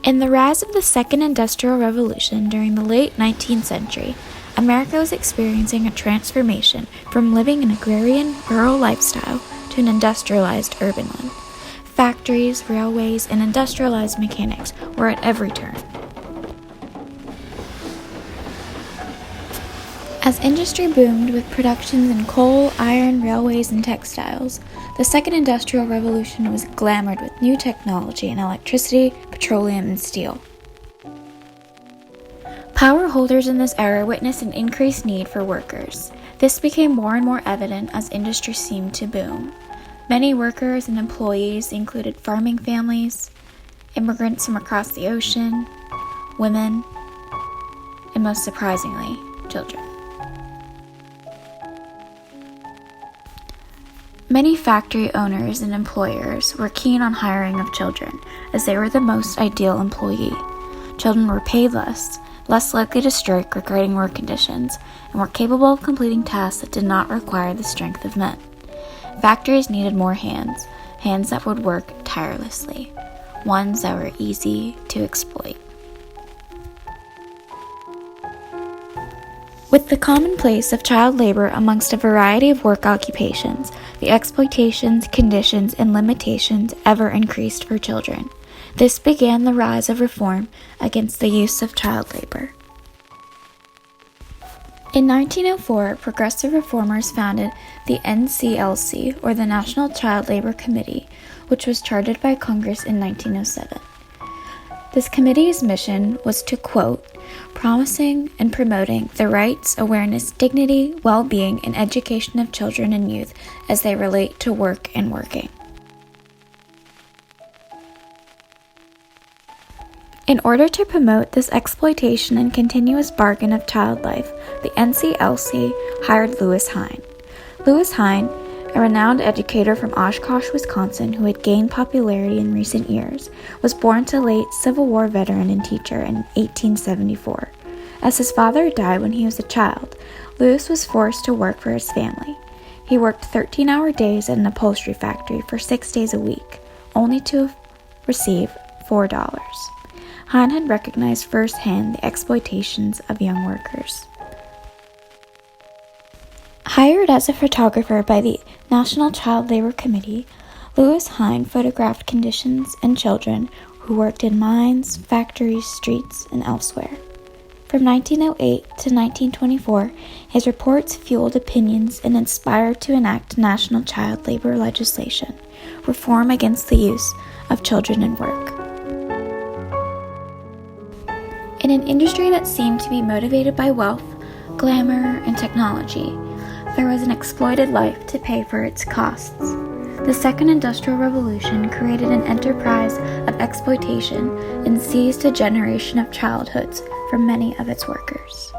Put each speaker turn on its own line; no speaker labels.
In the rise of the Second Industrial Revolution during the late 19th century, America was experiencing a transformation from living an agrarian, rural lifestyle to an industrialized urban one. Factories, railways, and industrialized mechanics were at every turn. As industry boomed with productions in coal, iron, railways, and textiles, the Second Industrial Revolution was glamored with new technology in electricity, petroleum, and steel. Power holders in this era witnessed an increased need for workers. This became more and more evident as industry seemed to boom. Many workers and employees included farming families, immigrants from across the ocean, women, and most surprisingly, children. Many factory owners and employers were keen on hiring of children, as they were the most ideal employee. Children were paid less likely to strike regarding work conditions, and were capable of completing tasks that did not require the strength of men. Factories needed more hands that would work tirelessly, ones that were easy to exploit. With the commonplace of child labor amongst a variety of work occupations, the exploitations, conditions, and limitations ever increased for children. This began the rise of reform against the use of child labor. In 1904, progressive reformers founded the NCLC, or the National Child Labor Committee, which was chartered by Congress in 1907. This committee's mission was to, quote, promising and promoting the rights, awareness, dignity, well-being, and education of children and youth as they relate to work and working. In order to promote this exploitation and continuous bargain of child life, the NCLC hired Lewis Hine. Lewis Hine, a renowned educator from Oshkosh, Wisconsin, who had gained popularity in recent years, was born to late Civil War veteran and teacher in 1874. As his father died when he was a child, Lewis was forced to work for his family. He worked 13-hour days at an upholstery factory for 6 days a week, only to receive $4. Hine had recognized firsthand the exploitations of young workers. Hired as a photographer by the National Child Labor Committee, Lewis Hine photographed conditions and children who worked in mines, factories, streets, and elsewhere. From 1908 to 1924, his reports fueled opinions and inspired to enact national child labor legislation, reform against the use of children in work. In an industry that seemed to be motivated by wealth, glamour, and technology, there was an exploited life to pay for its costs. The Second Industrial Revolution created an enterprise of exploitation and seized a generation of childhoods from many of its workers.